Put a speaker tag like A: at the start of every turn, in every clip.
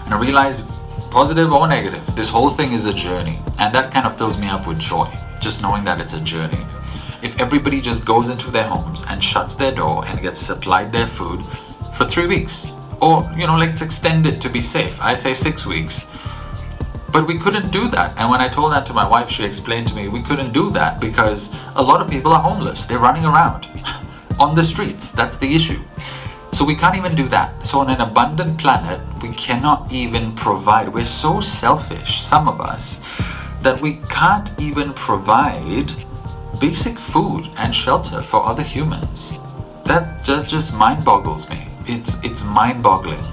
A: And I realized, positive or negative, this whole thing is a journey, and that kind of fills me up with joy, just knowing that it's a journey. If everybody just goes into their homes and shuts their door and gets supplied their food for 3 weeks, or let's extend it to be safe, I say 6 weeks. But we couldn't do that. And when I told that to my wife, she explained to me we couldn't do that because a lot of people are homeless. They're running around on the streets. That's the issue. So we can't even do that. So on an abundant planet, we cannot even provide. We're so selfish, some of us, that we can't even provide basic food and shelter for other humans. That just mind boggles me. It's mind boggling.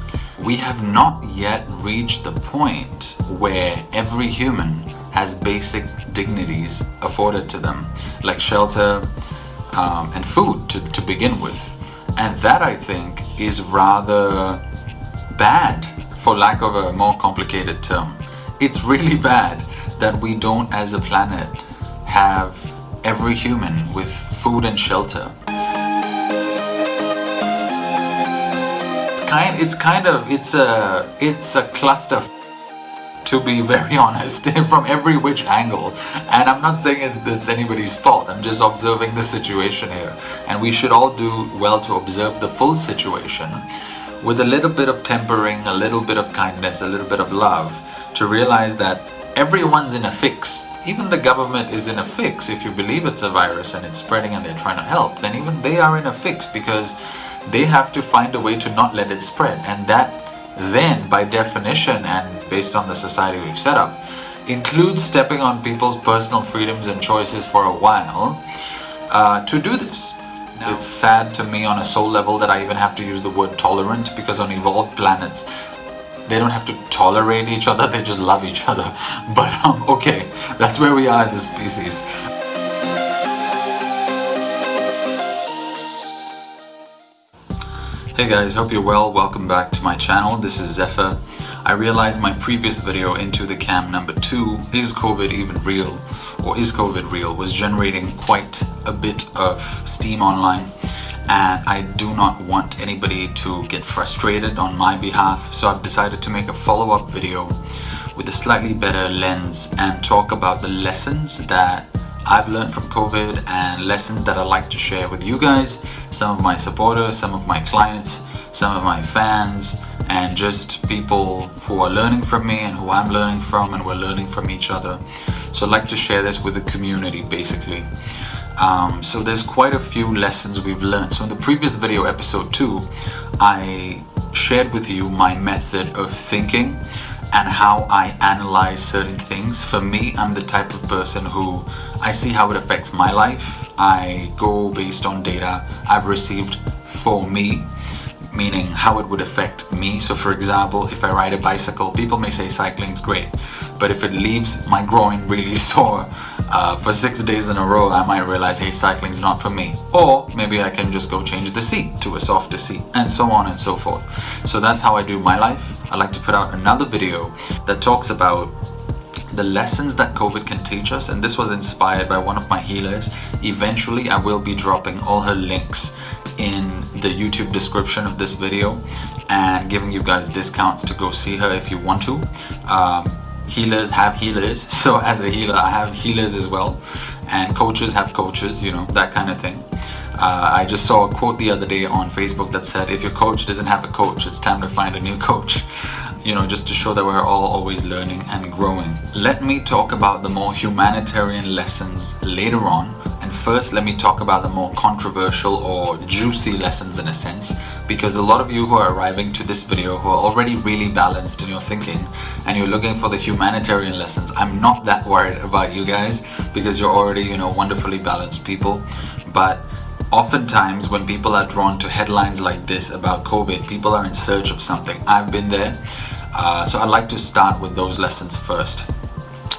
A: We have not yet reached the point where every human has basic dignities afforded to them, like shelter and food to begin with. And that, I think, is rather bad, for lack of a more complicated term. It's really bad that we don't, as a planet, have every human with food and shelter. It's a cluster, to be very honest, from every which angle. And I'm not saying it's anybody's fault. I'm just observing the situation here. And we should all do well to observe the full situation with a little bit of tempering, a little bit of kindness, a little bit of love, to realize that everyone's in a fix. Even the government is in a fix. If you believe it's a virus and it's spreading and they're trying to help, then even they are in a fix because they have to find a way to not let it spread. And that then, by definition and based on the society we've set up, includes stepping on people's personal freedoms and choices for a while to do this. Now, it's sad to me on a soul level that I even have to use the word tolerant, because on evolved planets, they don't have to tolerate each other, they just love each other. But okay, that's where we are as a species. Hey guys, hope you're well. Welcome back to my channel. This is Zephyr. I realized my previous video, Into the Cam number 2, Is COVID Even Real? Or Is COVID Real? Was generating quite a bit of steam online, and I do not want anybody to get frustrated on my behalf, so I've decided to make a follow-up video with a slightly better lens and talk about the lessons that I've learned from COVID and lessons that I like to share with you guys, some of my supporters, some of my clients, some of my fans, and just people who are learning from me and who I'm learning from, and we're learning from each other. So I'd like to share this with the community, basically. So there's quite a few lessons we've learned. So in the previous video, episode 2, I shared with you my method of thinking and how I analyze certain things. For me, I'm the type of person who I see how it affects my life. I go based on data I've received for me, meaning how it would affect me. So for example, if I ride a bicycle, people may say cycling's great, but if it leaves my groin really sore for 6 days in a row, I might realize, hey, cycling's not for me. Or maybe I can just go change the seat to a softer seat, and so on and so forth. So that's how I do my life. I like to put out another video that talks about the lessons that COVID can teach us, and this was inspired by one of my healers. Eventually, I will be dropping all her links in the YouTube description of this video and giving you guys discounts to go see her if you want to. Healers have healers, so as a healer I have healers as well, and coaches have coaches, that kind of thing. I just saw a quote the other day on Facebook that said, if your coach doesn't have a coach, it's time to find a new coach. Just to show that we're all always learning and growing. Let me talk about the more humanitarian lessons later on. And first, let me talk about the more controversial or juicy lessons in a sense, because a lot of you who are arriving to this video who are already really balanced in your thinking and you're looking for the humanitarian lessons, I'm not that worried about you guys because you're already, wonderfully balanced people. But oftentimes when people are drawn to headlines like this about COVID, people are in search of something. I've been there. So I'd like to start with those lessons first.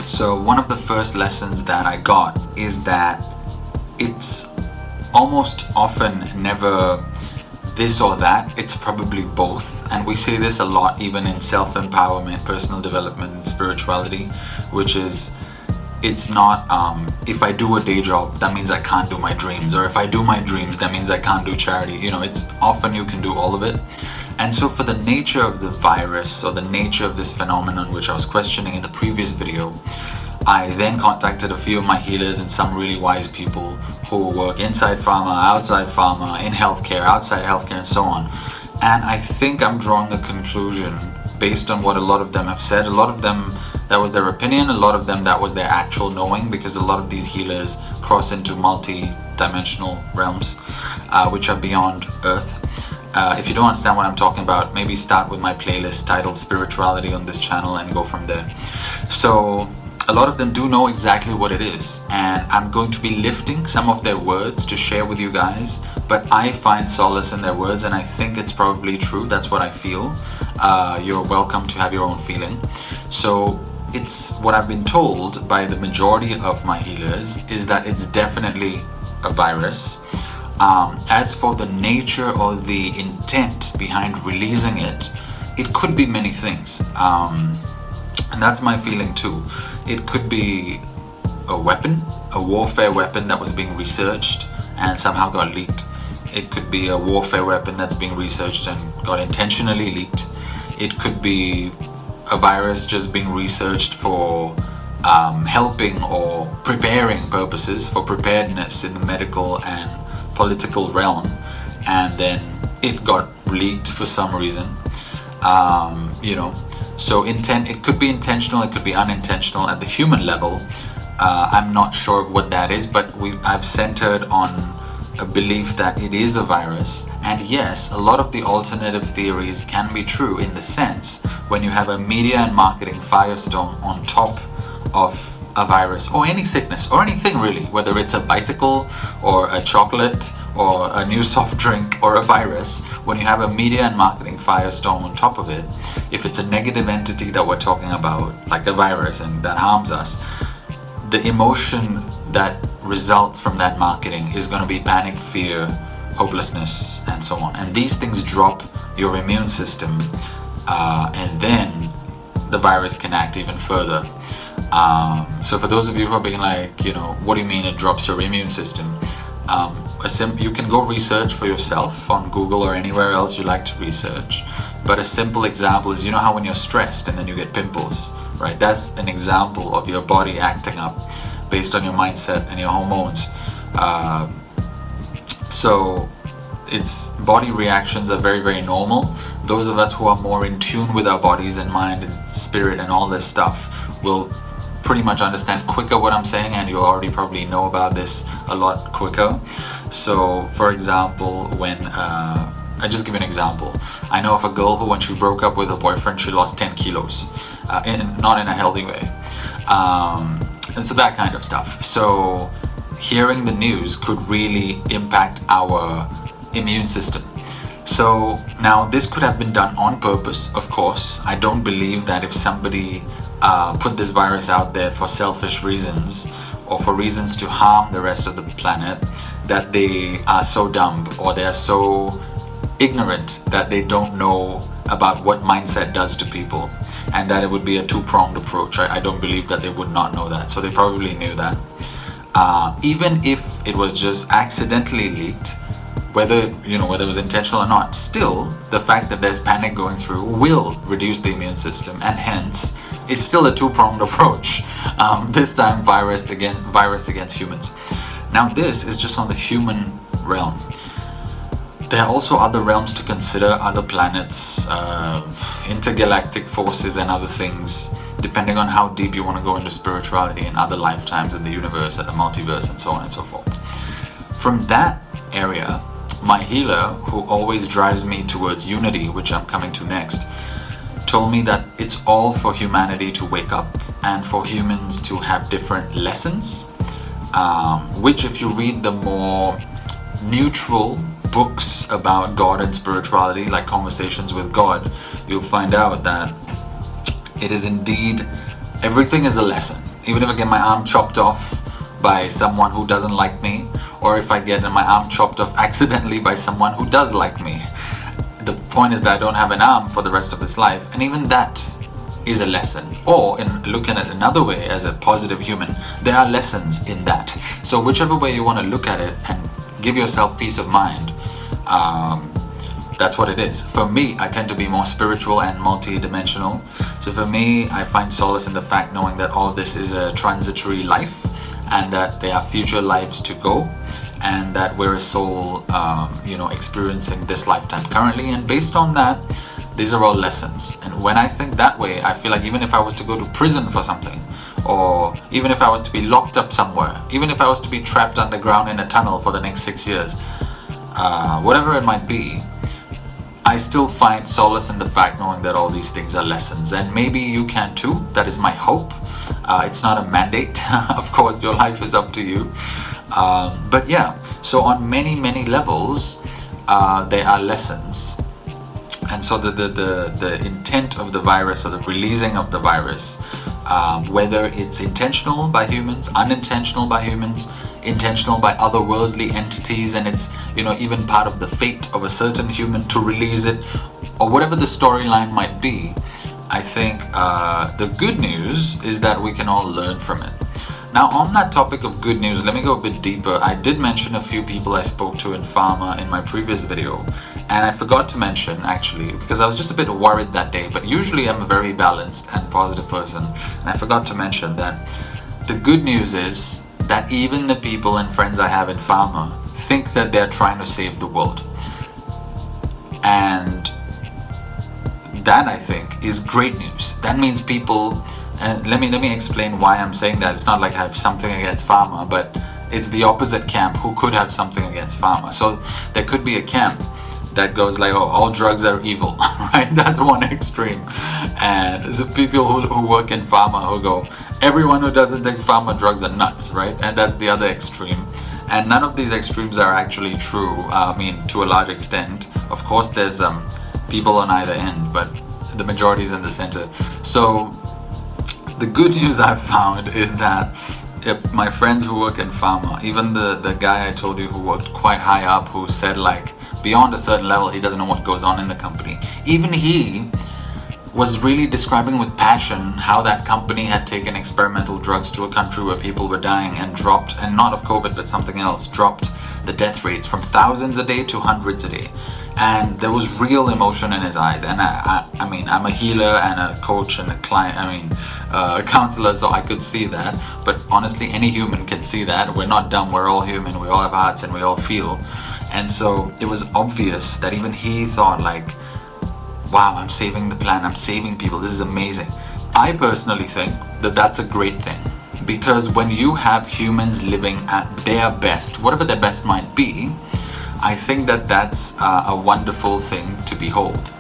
A: So one of the first lessons that I got is that it's almost often never this or that, it's probably both. And we say this a lot even in self-empowerment, personal development, and spirituality, which is, it's not if I do a day job, that means I can't do my dreams, or if I do my dreams, that means I can't do charity. It's often you can do all of it. And so for the nature of the virus, or the nature of this phenomenon which I was questioning in the previous video, I then contacted a few of my healers and some really wise people who work inside pharma, outside pharma, in healthcare, outside healthcare, and so on. And I think I'm drawing a conclusion based on what a lot of them have said. A lot of them, that was their opinion. A lot of them, that was their actual knowing, because a lot of these healers cross into multi-dimensional realms, which are beyond Earth. If you don't understand what I'm talking about, maybe start with my playlist titled Spirituality on this channel and go from there. So a lot of them do know exactly what it is, and I'm going to be lifting some of their words to share with you guys, but I find solace in their words, and I think it's probably true. That's what I feel. You're welcome to have your own feeling. So it's what I've been told by the majority of my healers is that it's definitely a virus. As for the nature or the intent behind releasing it, it could be many things. And that's my feeling too. It could be a weapon, a warfare weapon that was being researched and somehow got leaked. It could be a warfare weapon that's being researched and got intentionally leaked. It could be a virus just being researched for helping or preparing purposes, for preparedness in the medical and political realm, and then it got leaked for some reason. So intent, it could be intentional, it could be unintentional. At the human level, I'm not sure of what that is, but I've centered on a belief that it is a virus. And yes, a lot of the alternative theories can be true, in the sense when you have a media and marketing firestorm on top of a virus or any sickness or anything really, whether it's a bicycle or a chocolate or a new soft drink or a virus, when you have a media and marketing firestorm on top of it, if it's a negative entity that we're talking about, like a virus, and that harms us, the emotion that results from that marketing is going to be panic, fear, hopelessness, and so on. And these things drop your immune system, and then the virus can act even further. So for those of you who are being like, what do you mean it drops your immune system? You can go research for yourself on Google or anywhere else you like to research. But a simple example is, how when you're stressed and then you get pimples, right? That's an example of your body acting up based on your mindset and your hormones. So its body reactions are very, very normal. Those of us who are more in tune with our bodies and mind and spirit and all this stuff will pretty much understand quicker what I'm saying, and you'll already probably know about this a lot quicker. So for example, when I just give you an example. I know of a girl who, when she broke up with her boyfriend, she lost 10 kilos, not in a healthy way. And so that kind of stuff. So hearing the news could really impact our immune system. So now this could have been done on purpose, of course. I don't believe that if somebody put this virus out there for selfish reasons or for reasons to harm the rest of the planet, that they are so dumb or they are so ignorant that they don't know about what mindset does to people, and that it would be a two-pronged approach. I don't believe that they would not know that. So they probably knew that. Even if it was just accidentally leaked, whether it was intentional or not, still the fact that there's panic going through will reduce the immune system, and hence it's still a two-pronged approach. This time virus against humans. Now this is just on the human realm. There are also other realms to consider, other planets, intergalactic forces and other things, depending on how deep you want to go into spirituality and other lifetimes in the universe and the multiverse and so on and so forth. From that area, my healer, who always drives me towards unity, which I'm coming to next, told me that it's all for humanity to wake up and for humans to have different lessons, which if you read the more neutral books about God and spirituality, like Conversations with God, you'll find out that it is indeed, everything is a lesson. Even if I get my arm chopped off by someone who doesn't like me, or if I get my arm chopped off accidentally by someone who does like me, the point is that I don't have an arm for the rest of his life, and even that is a lesson. Or in looking at another way, as a positive human, there are lessons in that. So whichever way you want to look at it and give yourself peace of mind, That's what it is. For me, I tend to be more spiritual and multi-dimensional. So for me, I find solace in the fact knowing that all this is a transitory life and that there are future lives to go, and that we're a soul, experiencing this lifetime currently. And based on that, these are all lessons. And when I think that way, I feel like even if I was to go to prison for something, or even if I was to be locked up somewhere, even if I was to be trapped underground in a tunnel for the next 6 years, whatever it might be, I still find solace in the fact knowing that all these things are lessons. And maybe you can too. That is my hope. It's not a mandate. Of course, your life is up to you. But yeah, so on many levels, there are lessons. And so the intent of the virus, or the releasing of the virus, whether it's intentional by humans, unintentional by humans, intentional by otherworldly entities, and it's even part of the fate of a certain human to release it, or whatever the storyline might be, I think the good news is that we can all learn from it. Now, on that topic of good news, let me go a bit deeper. I did mention a few people I spoke to in pharma in my previous video, and I forgot to mention, actually, because I was just a bit worried that day, but usually I'm a very balanced and positive person, and I forgot to mention that the good news is that even the people and friends I have in pharma think that they're trying to save the world. And that, I think, is great news. That means people, and let me explain why I'm saying that. It's not like I have something against pharma, but it's the opposite camp who could have something against pharma. So there could be a camp that goes like, oh, all drugs are evil, right? That's one extreme. And there's people who work in pharma who go, everyone who doesn't take pharma drugs are nuts, right? And that's the other extreme. And none of these extremes are actually true, to a large extent. Of course, there's people on either end, but the majority is in the center. So the good news I've found is that my friends who work in pharma, even the guy I told you who worked quite high up, who said like beyond a certain level he doesn't know what goes on in the company, even he was really describing with passion how that company had taken experimental drugs to a country where people were dying and dropped, and not of COVID but something else, dropped the death rates from thousands a day to hundreds a day. And there was real emotion in his eyes. And I mean, I'm a healer and a coach and a client, a counselor, so I could see that. But honestly, any human can see that. We're not dumb, we're all human, we all have hearts and we all feel. And so it was obvious that even he thought like, wow, I'm saving the planet, I'm saving people, this is amazing. I personally think that that's a great thing, because when you have humans living at their best, whatever their best might be, I think that that's a wonderful thing to behold.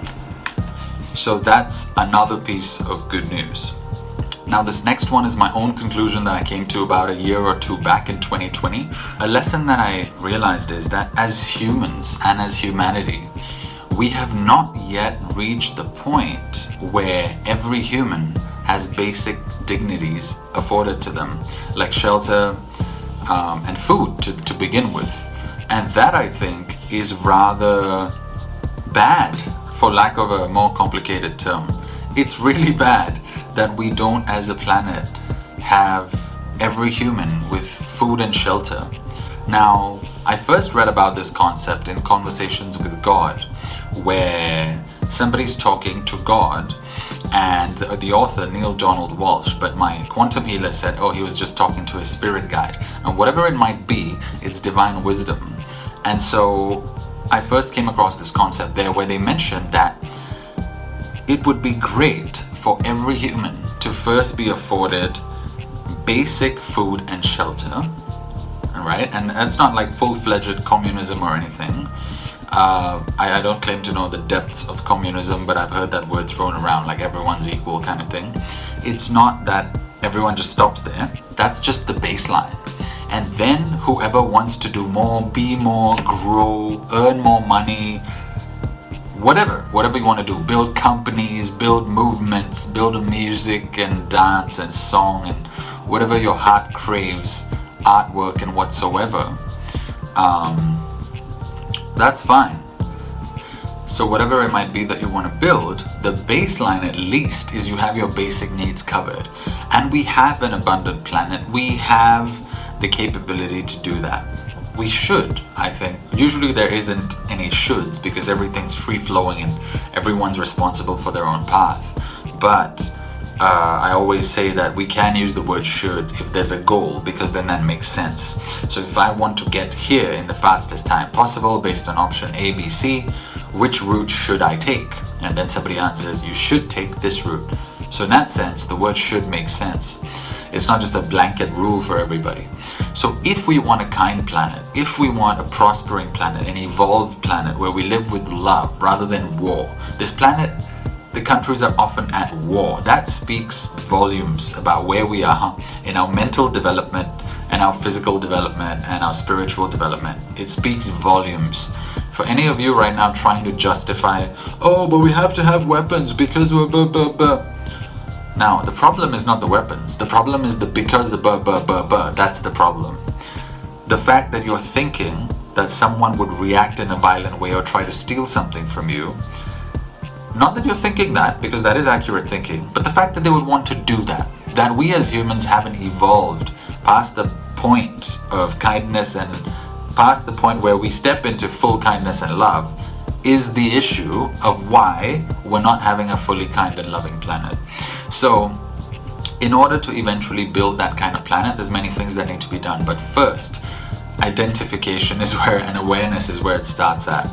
A: So that's another piece of good news. Now this next one is my own conclusion that I came to about a year or two back in 2020. A lesson that I realized is that as humans and as humanity, we have not yet reached the point where every human has basic dignities afforded to them, like shelter and food to begin with. And that, I think, is rather bad, for lack of a more complicated term. It's really bad that we don't, as a planet, have every human with food and shelter. Now, I first read about this concept in Conversations with God, where somebody's talking to God, and the author, Neil Donald Walsh, but my quantum healer said, oh, he was just talking to his spirit guide. And whatever it might be, it's divine wisdom. And so I first came across this concept there where they mentioned that it would be great for every human to first be afforded basic food and shelter, right? And that's not like full-fledged communism or anything. I don't claim to know the depths of communism, but I've heard that word thrown around, like everyone's equal kind of thing. It's not that everyone just stops there. That's just the baseline. And then whoever wants to do more, be more, grow, earn more money, whatever you want to do, build companies, build movements, build music and dance and song and whatever your heart craves, artwork and whatsoever, that's fine. So whatever it might be that you want to build, the baseline at least is you have your basic needs covered. And we have an abundant planet. We have the capability to do that. we should, I think. Usually there isn't any shoulds because everything's free-flowing and everyone's responsible for their own path. But I always say that we can use the word should if there's a goal, because then that makes sense. So if I want to get here in the fastest time possible based on option A, B, C, which route should I take? And then somebody answers, you should take this route. So in that sense, the word should make sense. It's not just a blanket rule for everybody. So if we want a kind planet, if we want a prospering planet, an evolved planet where we live with love rather than war, this planet, the countries are often at war. That speaks volumes about where we are in our mental development and our physical development and our spiritual development. It speaks volumes. For any of you right now trying to justify, oh, but we have to have weapons because we're Now, the problem is not the weapons. The problem is the because the that's the problem. The fact that you're thinking that someone would react in a violent way or try to steal something from you, not that you're thinking that, because that is accurate thinking, but the fact that they would want to do that, that we as humans haven't evolved past the point of kindness and past the point where we step into full kindness and love, is the issue of why we're not having a fully kind and loving planet. So in order to eventually build that kind of planet, there's many things that need to be done. But first, identification is where, and awareness is where it starts at.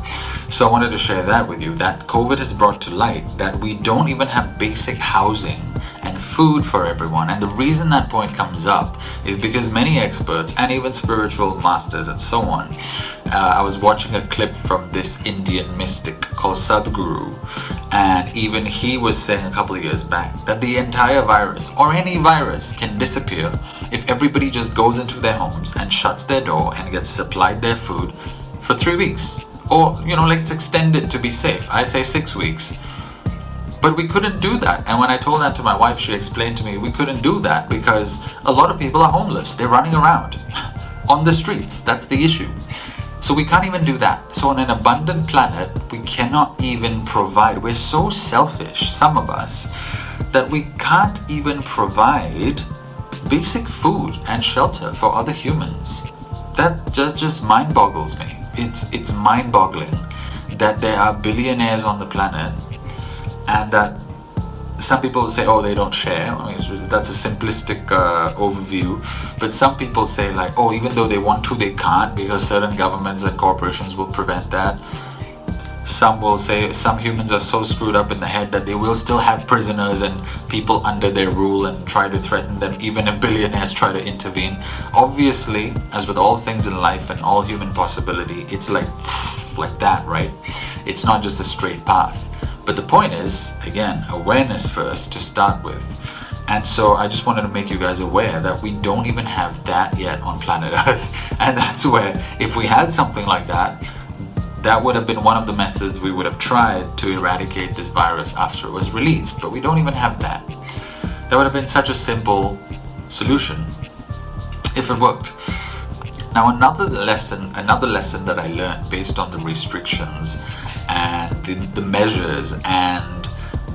A: So I wanted to share that with you, that COVID has brought to light that we don't even have basic housing and food for everyone. And the reason that point comes up is because many experts and even spiritual masters and so on, I was watching a clip from this Indian mystic called Sadhguru, and even he was saying a couple of years back that the entire virus, or any virus, can disappear if everybody just goes into their homes and shuts their door and gets supplied their food for 3 weeks. Or, let's extend it to be safe. I say 6 weeks. But we couldn't do that. And when I told that to my wife, she explained to me we couldn't do that because a lot of people are homeless. They're running around on the streets. That's the issue. So we can't even do that. So on an abundant planet, we cannot even provide. We're so selfish, some of us, that we can't even provide basic food and shelter for other humans. That just mind boggles me. It's mind boggling that there are billionaires on the planet and that some people say, oh, they don't share. I mean, that's a simplistic overview. But some people say like, oh, even though they want to, they can't because certain governments and corporations will prevent that. Some will say some humans are so screwed up in the head that they will still have prisoners and people under their rule and try to threaten them even if billionaires try to intervene. Obviously, as with all things in life and all human possibility, it's like that, right? It's not just a straight path. But the point is, again, awareness first to start with. And so I just wanted to make you guys aware that we don't even have that yet on planet Earth. And that's where, if we had something like that, that would have been one of the methods we would have tried to eradicate this virus after it was released. But we don't even have that. That would have been such a simple solution if it worked. Now another lesson that I learned based on the restrictions and the measures and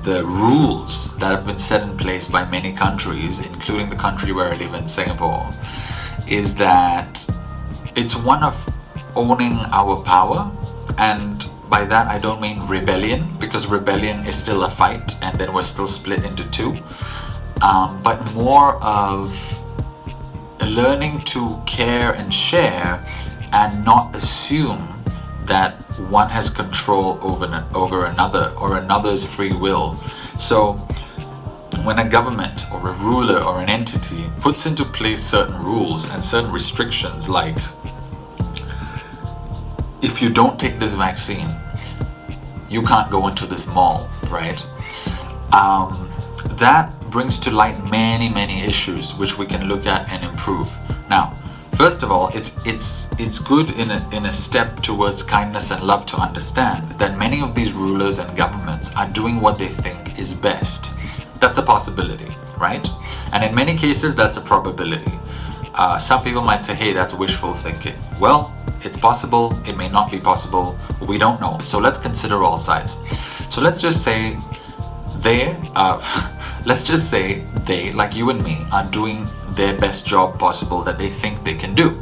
A: the rules that have been set in place by many countries, including the country where I live in, Singapore, is that it's one of owning our power. And by that I don't mean rebellion, because rebellion is still a fight and then we're still split into two, but more of learning to care and share and not assume that one has control over another or another's free will. So when a government or a ruler or an entity puts into place certain rules and certain restrictions, like if you don't take this vaccine, you can't go into this mall, right? That brings to light many issues which we can look at and improve. Now, first of all, it's good in a step towards kindness and love to understand that many of these rulers and governments are doing what they think is best. That's a possibility, right? And in many cases, that's a probability. Some people might say, hey, that's wishful thinking. Well, it's possible, it may not be possible, we don't know. So let's consider all sides. So let's just say let's just say they, like you and me, are doing their best job possible that they think they can do.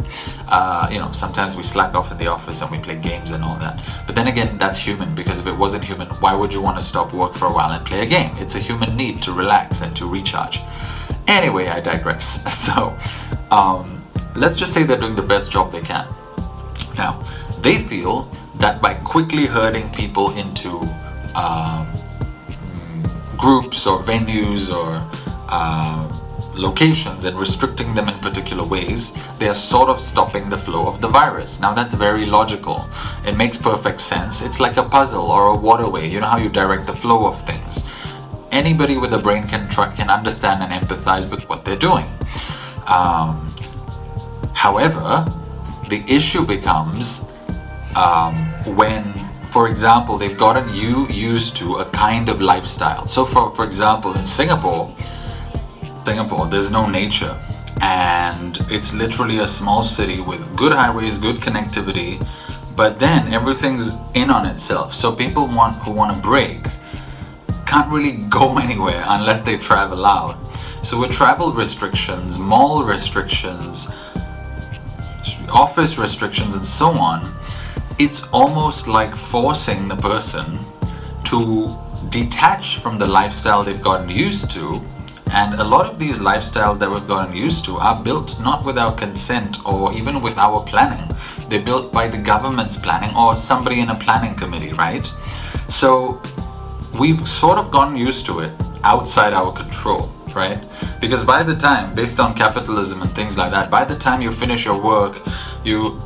A: Sometimes we slack off in the office and we play games and all that. But then again, that's human, because if it wasn't human, why would you want to stop work for a while and play a game? It's a human need to relax and to recharge. Anyway, I digress. So, let's just say they're doing the best job they can. Now, they feel that by quickly herding people into groups or venues or locations and restricting them in particular ways, they are sort of stopping the flow of the virus. Now that's very logical. It makes perfect sense. It's like a puzzle or a waterway. You know how you direct the flow of things. Anybody with a brain can understand and empathize with what they're doing. However, the issue becomes when, for example, they've gotten you used to a kind of lifestyle. So for example, in Singapore, there's no nature, and it's literally a small city with good highways, good connectivity, but then everything's in on itself. So people who want to break can't really go anywhere unless they travel out. So with travel restrictions, mall restrictions, office restrictions, and so on, it's almost like forcing the person to detach from the lifestyle they've gotten used to. And a lot of these lifestyles that we've gotten used to are built not with our consent or even with our planning. They're built by the government's planning or somebody in a planning committee, right? So we've sort of gotten used to it outside our control, right? Because by the time, based on capitalism and things like that, by the time you finish your work,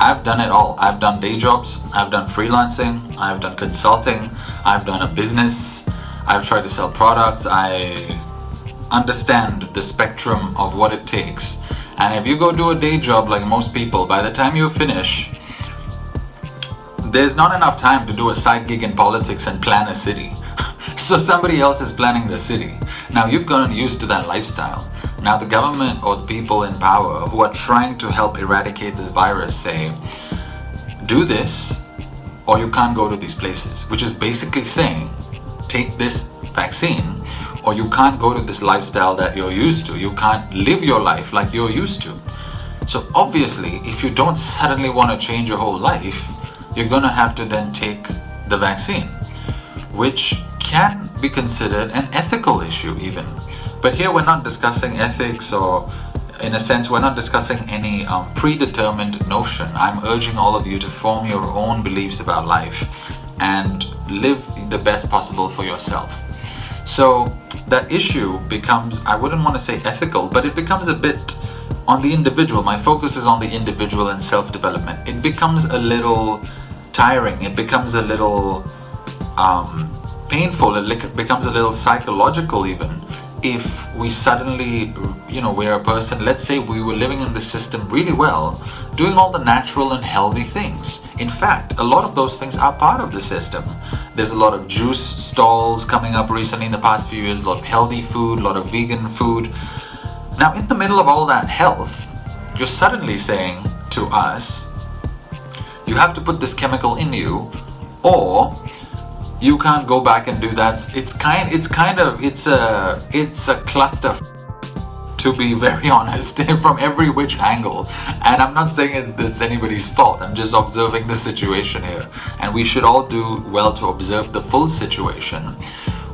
A: I've done it all. I've done day jobs, I've done freelancing, I've done consulting, I've done a business, I've tried to sell products, I understand the spectrum of what it takes. And if you go do a day job like most people, by the time you finish, there's not enough time to do a side gig in politics and plan a city. So somebody else is planning the city. Now you've gotten used to that lifestyle. Now the government or the people in power who are trying to help eradicate this virus say, do this or you can't go to these places, which is basically saying, take this vaccine or you can't go to this lifestyle that you're used to. You can't live your life like you're used to. So obviously, if you don't suddenly want to change your whole life, you're going to have to then take the vaccine, which can be considered an ethical issue even. But here we're not discussing ethics, or in a sense we're not discussing any predetermined notion. I'm urging all of you to form your own beliefs about life and live the best possible for yourself. So that issue becomes, I wouldn't want to say ethical, but it becomes a bit on the individual. My focus is on the individual and self-development. It becomes a little tiring. It becomes a little painful. It becomes a little psychological even. If we suddenly, we're a person, let's say we were living in the system really well, doing all the natural and healthy things. In fact, a lot of those things are part of the system. There's a lot of juice stalls coming up recently in the past few years, a lot of healthy food, a lot of vegan food. Now, in the middle of all that health, you're suddenly saying to us, you have to put this chemical in you, or you can't go back and do that. It's a cluster, to be very honest, from every which angle. And I'm not saying it's anybody's fault. I'm just observing the situation here. And we should all do well to observe the full situation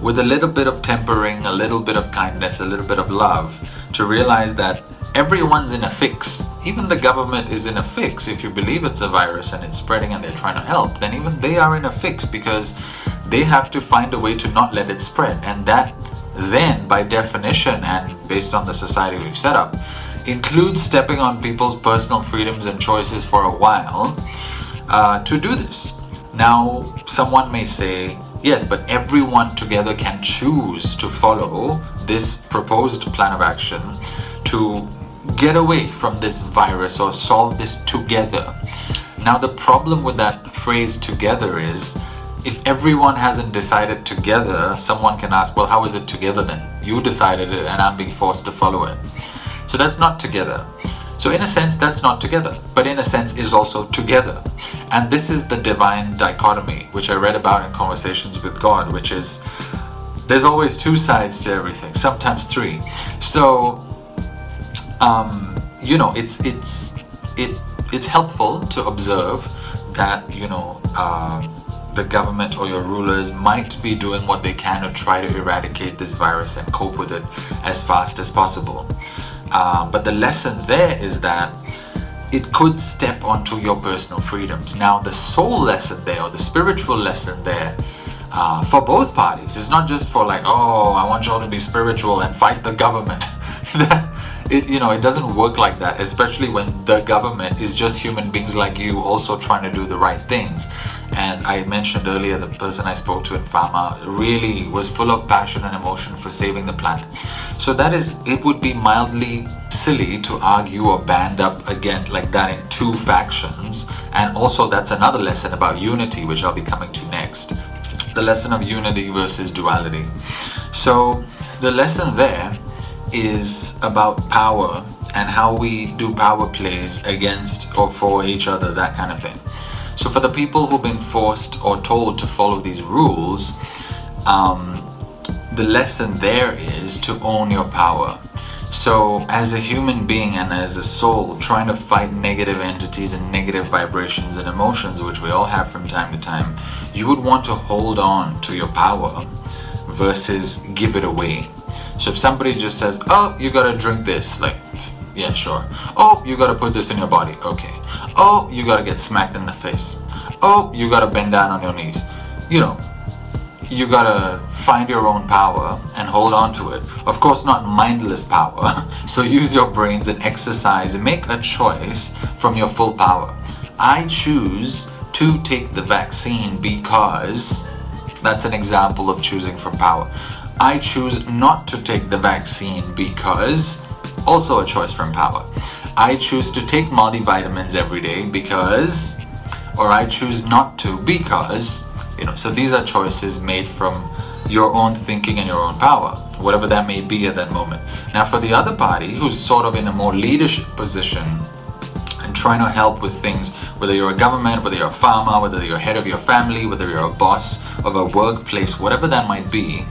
A: with a little bit of tempering, a little bit of kindness, a little bit of love, to realize that everyone's in a fix. Even the government is in a fix. If you believe it's a virus and it's spreading and they're trying to help, then even they are in a fix because they have to find a way to not let it spread. And that then, by definition and based on the society we've set up, includes stepping on people's personal freedoms and choices for a while to do this. Now, someone may say, yes, but everyone together can choose to follow this proposed plan of action to get away from this virus or solve this together. Now, the problem with that phrase together is, if everyone hasn't decided together, someone can ask, well, how is it together then? You decided it and I'm being forced to follow it. So that's not together. So in a sense, that's not together, but in a sense is also together. And this is the divine dichotomy, which I read about in Conversations with God, which is there's always two sides to everything, sometimes three. So you know, it's helpful to observe that, you know, the government or your rulers might be doing what they can to try to eradicate this virus and cope with it as fast as possible. But the lesson there is that it could step onto your personal freedoms. Now, the soul lesson there, or the spiritual lesson there, for both parties, it's not just for like, oh, I want you all to be spiritual and fight the government. It doesn't work like that, especially when the government is just human beings like you, also trying to do the right things. And I mentioned earlier, the person I spoke to in Pharma really was full of passion and emotion for saving the planet. So it would be mildly silly to argue or band up again like that in two factions. And also, that's another lesson about unity, which I'll be coming to next. The lesson of unity versus duality. So the lesson there is about power and how we do power plays against or for each other, that kind of thing. So for the people who've been forced or told to follow these rules, the lesson there is to own your power. So as a human being and as a soul trying to fight negative entities and negative vibrations and emotions, which we all have from time to time, you would want to hold on to your power versus give it away. So if somebody just says, oh, you gotta drink this, like, yeah, sure. Oh, you gotta put this in your body, okay. Oh, you gotta get smacked in the face. Oh, you gotta bend down on your knees. You know, you gotta find your own power and hold on to it. Of course, not mindless power. So use your brains and exercise and make a choice from your full power. I choose to take the vaccine because that's an example of choosing from power. I choose not to take the vaccine because, also a choice from power. I choose to take multivitamins every day because, or I choose not to because, so these are choices made from your own thinking and your own power, whatever that may be at that moment. Now for the other party who's sort of in a more leadership position and trying to help with things, whether you're a government, whether you're a farmer, whether you're head of your family, whether you're a boss of a workplace, whatever that might be,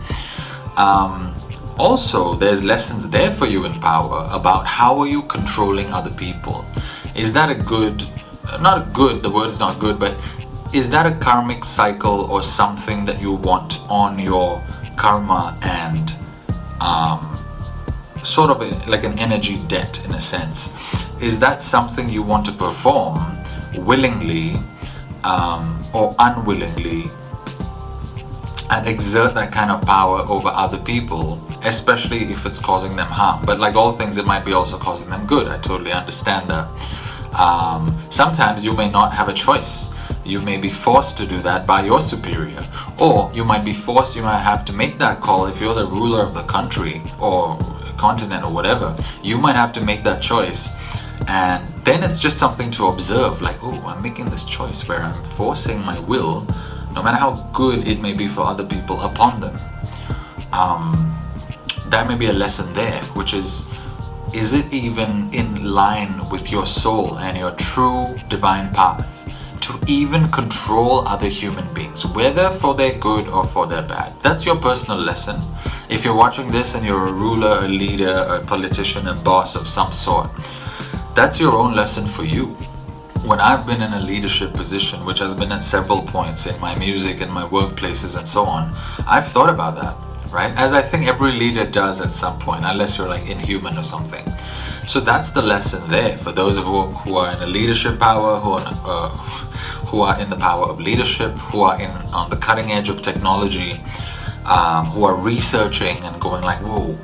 A: also there's lessons there for you in power about how are you controlling other people. Is that a good, not good, the word is not good, but is that a karmic cycle or something that you want on your karma and sort of like an energy debt in a sense? Is that something you want to perform willingly or unwillingly and exert that kind of power over other people, especially if it's causing them harm? But like all things, it might be also causing them good. I totally understand that. Sometimes you may not have a choice. You may be forced to do that by your superior, or you might have to make that call if you're the ruler of the country or continent or whatever. You might have to make that choice, and then it's just something to observe, like, oh, I'm making this choice where I'm forcing my will, no matter how good it may be for other people, upon them. That may be a lesson there, which is it even in line with your soul and your true divine path to even control other human beings, whether for their good or for their bad? That's your personal lesson. If you're watching this and you're a ruler, a leader, a politician, a boss of some sort, that's your own lesson for you. When I've been in a leadership position, which has been at several points in my music and my workplaces and so on, I've thought about that, right? As I think every leader does at some point, unless you're like inhuman or something. So that's the lesson there for those who are in a leadership power, who are in the power of leadership, who are on the cutting edge of technology, who are researching and going like, whoa,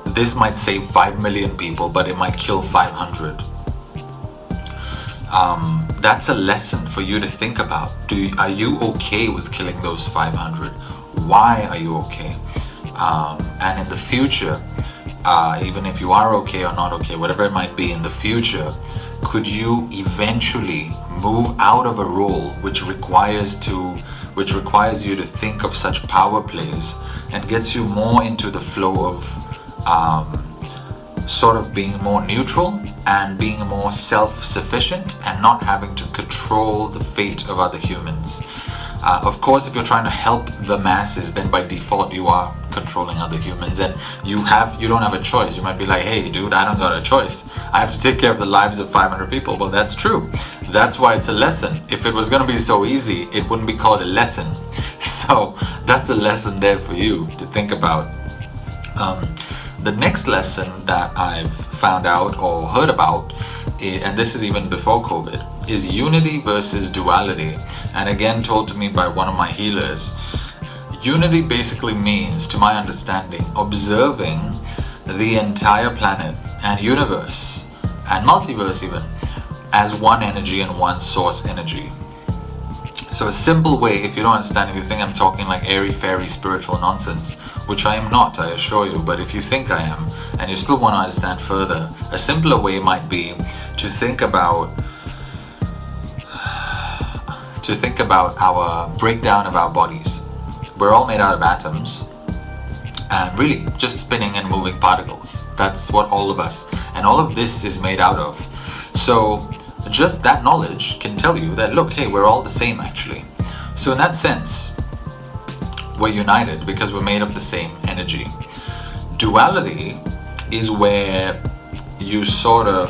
A: this might save 5 million people, but it might kill 500. That's a lesson for you to think about. Are you okay with killing those 500? Why are you okay? And in the future, even if you are okay or not okay, whatever it might be in the future, could you eventually move out of a role which requires you to think of such power plays and gets you more into the flow of sort of being more neutral and being more self-sufficient and not having to control the fate of other humans? Of course, if you're trying to help the masses, then by default you are controlling other humans, and you don't have a choice. You might be like, hey dude, I don't got a choice, I have to take care of the lives of 500 people. Well, that's true. That's why it's a lesson. If it was going to be so easy, it wouldn't be called a lesson. So that's a lesson there for you to think about. The next lesson that I've found out or heard about, and this is even before COVID, is unity versus duality. And again, told to me by one of my healers. Unity basically means, to my understanding, observing the entire planet and universe and multiverse even as one energy and one source energy. So a simple way, if you don't understand, if you think I'm talking like airy-fairy spiritual nonsense, which I am not, I assure you, but if you think I am and you still want to understand further, a simpler way might be to think about our breakdown of our bodies. We're all made out of atoms and really just spinning and moving particles. That's what all of us and all of this is made out of. So just that knowledge can tell you that, look, hey, we're all the same actually. So in that sense, we're united because we're made of the same energy. Duality is where you sort of,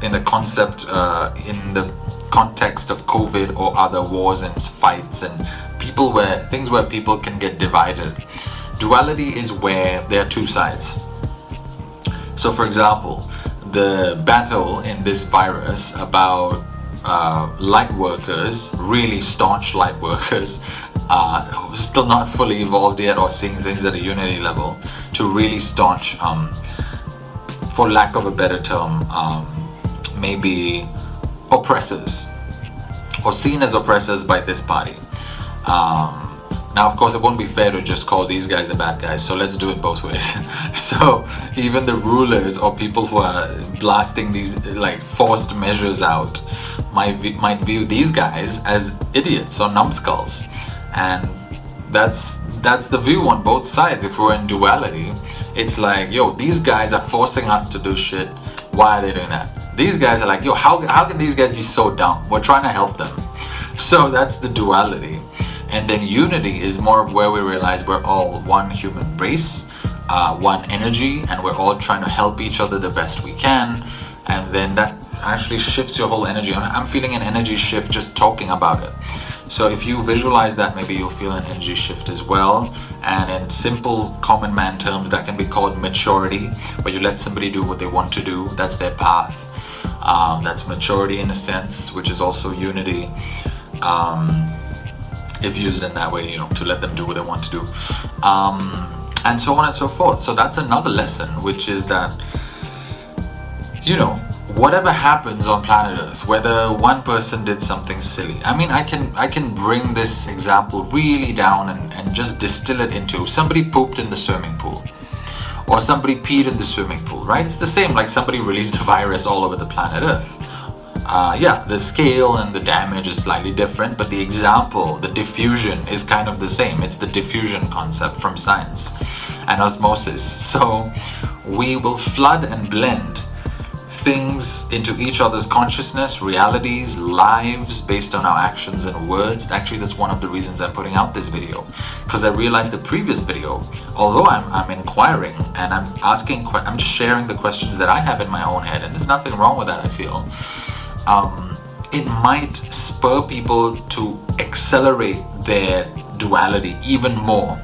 A: in the concept, in the context of COVID or other wars and fights and things where people can get divided. Duality is where there are two sides. So for example, the battle in this virus about light workers, really staunch light workers, still not fully evolved yet or seeing things at a unity level, to really staunch, for lack of a better term, maybe oppressors, or seen as oppressors by this party. Now, of course, it won't be fair to just call these guys the bad guys, so let's do it both ways. So even the rulers or people who are blasting these like forced measures out might view these guys as idiots or numbskulls, and that's the view on both sides. If we're in duality, it's like, yo, these guys are forcing us to do shit. Why are they doing that? These guys are like, yo, how can these guys be so dumb? We're trying to help them. So that's the duality. And then unity is more of where we realize we're all one human race, one energy, and we're all trying to help each other the best we can. And then that actually shifts your whole energy. I'm feeling an energy shift just talking about it. So if you visualize that, maybe you'll feel an energy shift as well. And in simple common man terms, that can be called maturity, where you let somebody do what they want to do. That's their path. That's maturity in a sense, which is also unity. If used in that way, to let them do what they want to do, and so on and so forth. So that's another lesson, which is that, whatever happens on planet Earth, whether one person did something silly, I mean, I can bring this example really down and just distill it into somebody pooped in the swimming pool, or somebody peed in the swimming pool, right? It's the same like somebody released a virus all over the planet Earth. Yeah, the scale and the damage is slightly different, but the example, the diffusion is kind of the same. It's the diffusion concept from science and osmosis. So we will flood and blend things into each other's consciousness, realities, lives based on our actions and words. Actually, that's one of the reasons I'm putting out this video, because I realized the previous video, although I'm inquiring and I'm just sharing the questions that I have in my own head, and there's nothing wrong with that, I feel. It might spur people to accelerate their duality even more,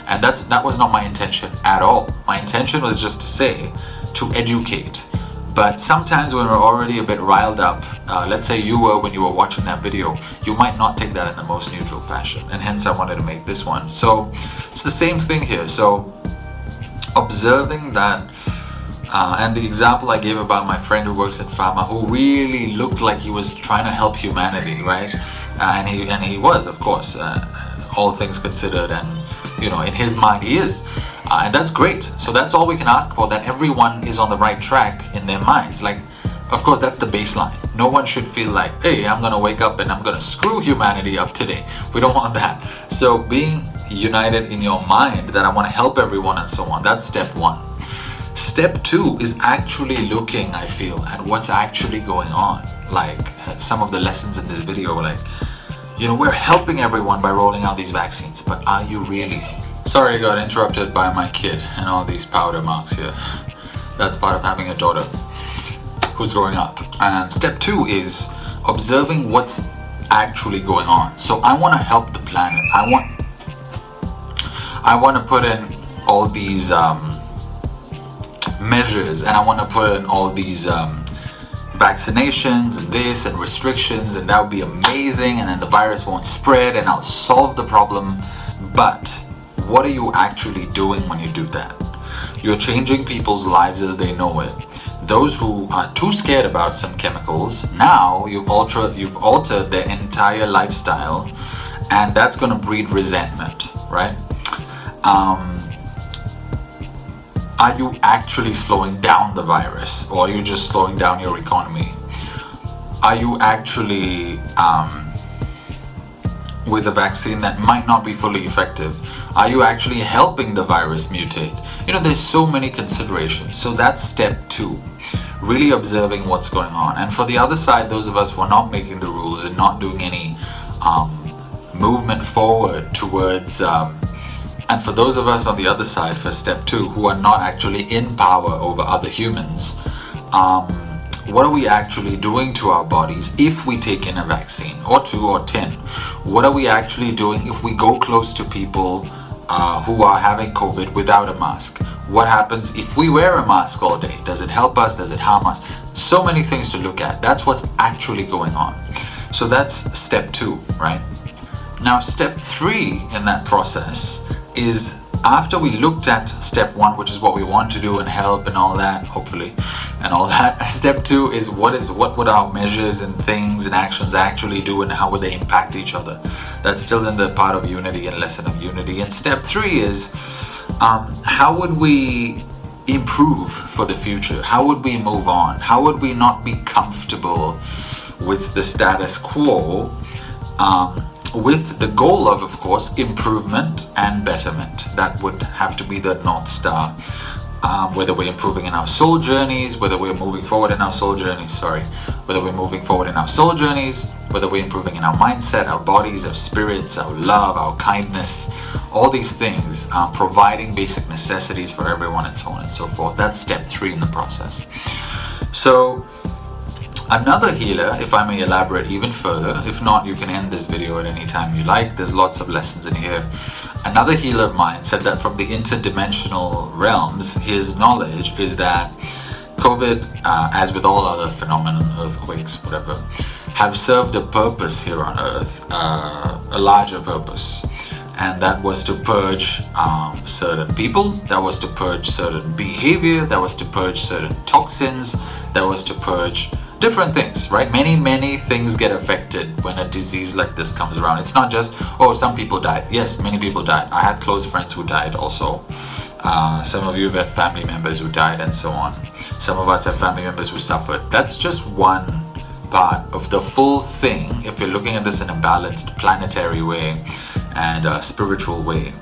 A: and that was not my intention at all. My intention was just to educate. But sometimes when we're already a bit riled up, let's say you were when you were watching that video, you might not take that in the most neutral fashion, and hence I wanted to make this one. So it's the same thing here. So observing that. And the example I gave about my friend who works in pharma, who really looked like he was trying to help humanity, right? And he was, of course, all things considered, and in his mind he is, and that's great. So that's all we can ask for, that everyone is on the right track in their minds. Like, of course, that's the baseline. No one should feel like, hey, I'm gonna wake up and I'm gonna screw humanity up today. We don't want that. So being united in your mind that I want to help everyone and so on, that's step one. Step two is actually looking, I feel, at what's actually going on. Like some of the lessons in this video, like we're helping everyone by rolling out these vaccines, but are you really? Sorry, I got interrupted by my kid and all these powder marks here. That's part of having a daughter who's growing up. And step 2 is observing what's actually going on. So I want to help the planet. I want to put in all these measures, and I want to put in all these vaccinations and this and restrictions, and that would be amazing, and then the virus won't spread and I'll solve the problem. But what are you actually doing when you do that? You're changing people's lives as they know it. Those who are too scared about some chemicals, now you've altered their entire lifestyle, and that's going to breed resentment, right? Are you actually slowing down the virus, or are you just slowing down your economy? Are you actually with a vaccine that might not be fully effective? Are you actually helping the virus mutate? There's so many considerations. So that's step 2, really observing what's going on. And for the other side, those of us who are not making the rules and not doing any movement forward towards and for those of us on the other side, for step 2, who are not actually in power over other humans, what are we actually doing to our bodies if we take in a vaccine, or 2 or 10? What are we actually doing if we go close to people who are having COVID without a mask? What happens if we wear a mask all day? Does it help us? Does it harm us? So many things to look at. That's what's actually going on. So that's step 2, right? Now, step 3 in that process is, after we looked at step 1, which is what we want to do and help and all that, hopefully, and all that, step 2 is what would our measures and things and actions actually do, and how would they impact each other? That's still in the part of unity and lesson of unity. And step 3 is how would we improve for the future? How would we move on? How would we not be comfortable with the status quo, with the goal of course, improvement and betterment? That would have to be the North Star. Whether we're improving in our soul journeys, whether we're moving forward in our soul journeys, whether we're improving in our mindset, our bodies, our spirits, our love, our kindness, all these things, providing basic necessities for everyone, and so on and so forth. That's step 3 in the process. So another healer, if I may elaborate even further, if not, you can end this video at any time you like. There's lots of lessons in here. Another healer of mine said that from the interdimensional realms, his knowledge is that COVID, as with all other phenomena, earthquakes, whatever, have served a purpose here on Earth, a larger purpose. And that was to purge certain people, that was to purge certain behavior, that was to purge certain toxins, that was to purge different things, right? Many things get affected when a disease like this comes around. It's not just, oh, some people died. Yes, many people died. I had close friends who died also. Some of you have had family members who died, and so on. Some of us have family members who suffered. That's just one part of the full thing, if you're looking at this in a balanced planetary way and a spiritual way.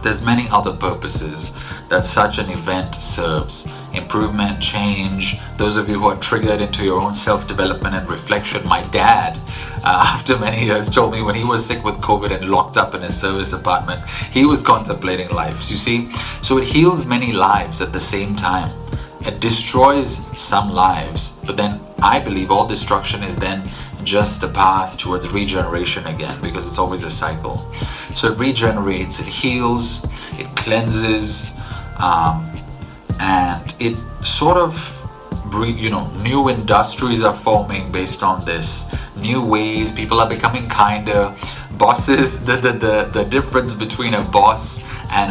A: There's many other purposes that such an event serves. Improvement, change. Those of you who are triggered into your own self-development and reflection. My dad, after many years, told me when he was sick with COVID and locked up in his service apartment, he was contemplating life. You see? So it heals many lives at the same time. It destroys some lives, but then I believe all destruction is then just a path towards regeneration again, because it's always a cycle. So it regenerates, it heals, it cleanses, and it sort of new industries are forming based on this. New ways, people are becoming kinder. Bosses, the difference between a boss and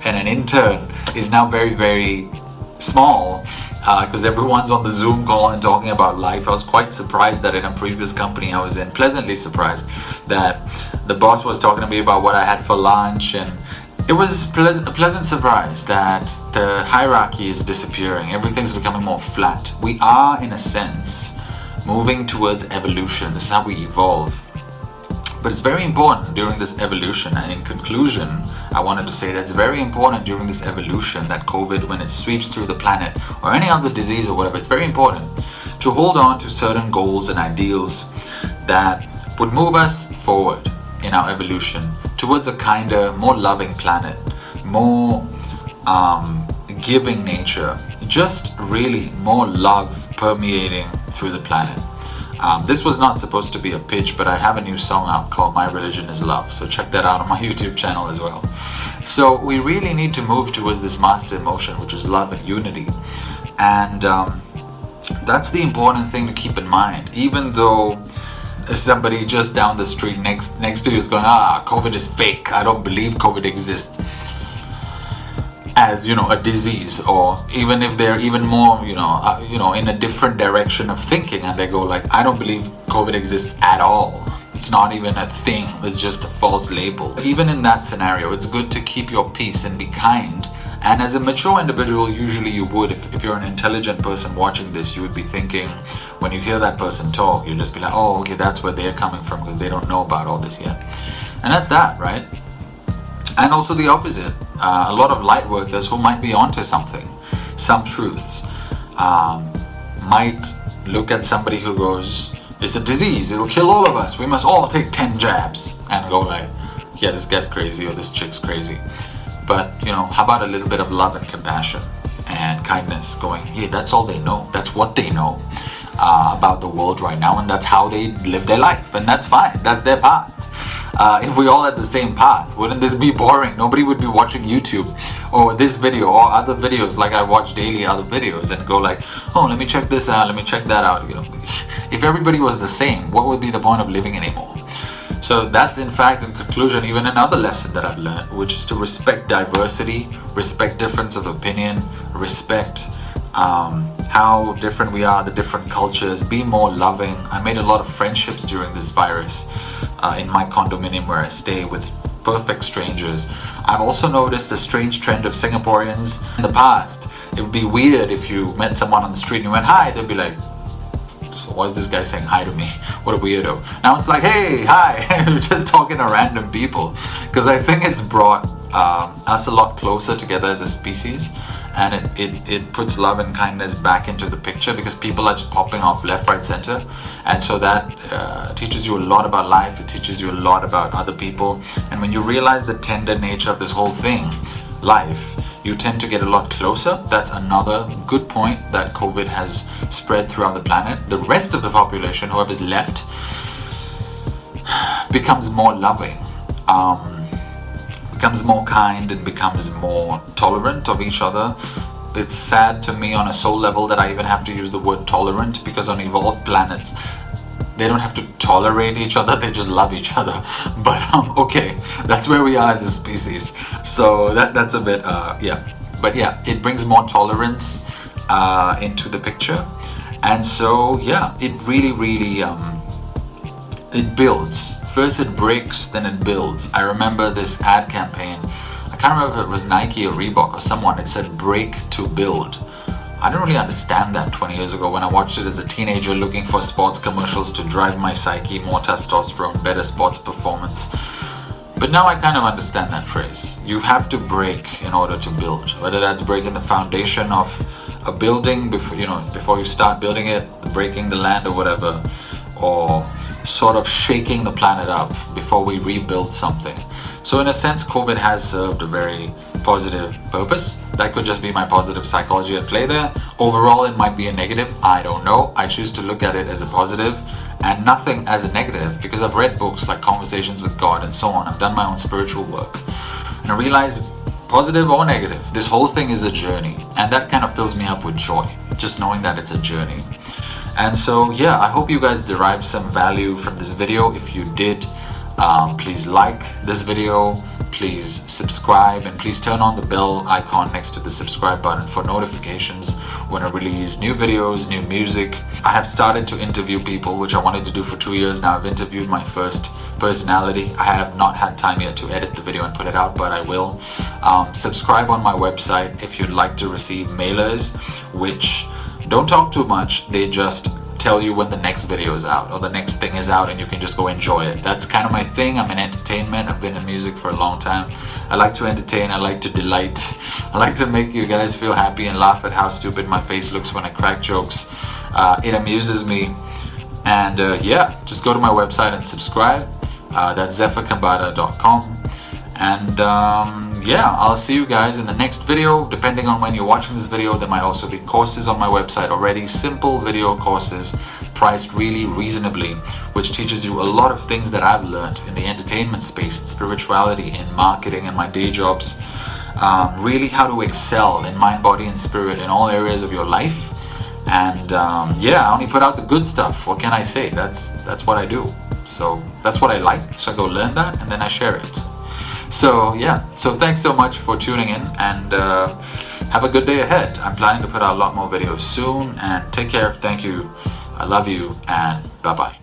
A: an intern is now very, very small, because everyone's on the Zoom call and talking about life. I was quite surprised that in a previous company I was in, pleasantly surprised, that the boss was talking to me about what I had for lunch, and it was a pleasant surprise that the hierarchy is disappearing. Everything's becoming more flat. We are, in a sense, moving towards evolution. This is how we evolve. But it's very important during this evolution, and in conclusion, I wanted to say that it's very important during this evolution that COVID, when it sweeps through the planet, or any other disease or whatever, it's very important to hold on to certain goals and ideals that would move us forward in our evolution towards a kinder, more loving planet, more giving nature, just really more love permeating through the planet. This was not supposed to be a pitch, but I have a new song out called My Religion is Love, so check that out on my YouTube channel as well. So we really need to move towards this master emotion, which is love and unity. And that's the important thing to keep in mind. Even though somebody just down the street next to you is going, COVID is fake, I don't believe COVID exists, as a disease, or even if they're even more in a different direction of thinking, and they go like, I don't believe COVID exists at all, it's not even a thing, it's just a false label. Even in that scenario, it's good to keep your peace and be kind. And as a mature individual, usually you would, if you're an intelligent person watching this, you would be thinking, when you hear that person talk, you'd just be like, oh, okay, that's where they're coming from, because they don't know about all this yet. And that's that, right? And also the opposite, a lot of light workers who might be onto something, some truths, might look at somebody who goes, it's a disease, it'll kill all of us, we must all take 10 jabs, and go like, yeah, this guy's crazy, or this chick's crazy. But how about a little bit of love and compassion and kindness, going, hey, that's all they know, that's what they know about the world right now, and that's how they live their life, and that's fine, that's their path. If we all had the same path, wouldn't this be boring? Nobody would be watching YouTube or this video or other videos like I watch daily other videos and go like, oh, let me check this out, let me check that out. If everybody was the same, what would be the point of living anymore? So that's in fact, in conclusion, even another lesson that I've learned, which is to respect diversity, respect difference of opinion, respect how different we are, the different cultures, be more loving. I made a lot of friendships during this virus in my condominium where I stay with perfect strangers. I've also noticed a strange trend of Singaporeans. In the past, it would be weird if you met someone on the street and you went hi, they'd be like, so why is this guy saying hi to me? What a weirdo. Now it's like, hey, hi, just talking to random people. Because I think it's brought us a lot closer together as a species, and it puts love and kindness back into the picture, because people are just popping off left, right, center, and so that teaches you a lot about life. It teaches you a lot about other people, and when you realize the tender nature of this whole thing, life, you tend to get a lot closer. That's another good point, that COVID has spread throughout the planet. The rest of the population, whoever's left, becomes more loving, becomes more kind, and becomes more tolerant of each other. It's sad to me on a soul level that I even have to use the word tolerant, because on evolved planets they don't have to tolerate each other, they just love each other. But okay, that's where we are as a species. So that's a bit but yeah, it brings more tolerance into the picture. And so yeah, it really it builds. First it breaks, then it builds. I remember this ad campaign, I can't remember if it was Nike or Reebok or someone, it said break to build. I didn't really understand that 20 years ago when I watched it as a teenager, looking for sports commercials to drive my psyche, more testosterone, better sports performance. But now I kind of understand that phrase. You have to break in order to build, whether that's breaking the foundation of a building before you start building it, breaking the land or whatever, or sort of shaking the planet up before we rebuild something. So in a sense, COVID has served a very positive purpose. That could just be my positive psychology at play there. Overall, it might be a negative. I don't know. I choose to look at it as a positive and nothing as a negative, because I've read books like Conversations with God and so on. I've done my own spiritual work, and I realize, positive or negative, this whole thing is a journey, and that kind of fills me up with joy, just knowing that it's a journey. And so yeah, I hope you guys derived some value from this video. If you did, please like this video, please subscribe, and please turn on the bell icon next to the subscribe button for notifications when I release new videos, new music. I have started to interview people, which I wanted to do for 2 years now. I've interviewed my first personality. I have not had time yet to edit the video and put it out, but I will. Subscribe on my website if you'd like to receive mailers, which don't talk too much, they just tell you when the next video is out or the next thing is out, and you can just go enjoy it. That's kind of my thing. I'm in entertainment. I've been in music for a long time. I like to entertain. I like to delight. I like to make you guys feel happy and laugh at how stupid my face looks when I crack jokes. It amuses me, And yeah, just go to my website and subscribe. That's zephyrkhambatta.com. And yeah, I'll see you guys in the next video. Depending on when you're watching this video, there might also be courses on my website already, simple video courses priced really reasonably, which teaches you a lot of things that I've learned in the entertainment space, in spirituality, in marketing, and my day jobs. Really how to excel in mind, body, and spirit in all areas of your life. And yeah, I only put out the good stuff. What can I say? That's what I do. So that's what I like. So I go learn that and then I share it. So yeah, so thanks so much for tuning in, and have a good day ahead. I'm planning to put out a lot more videos soon, and take care. Thank you. I love you, and bye-bye.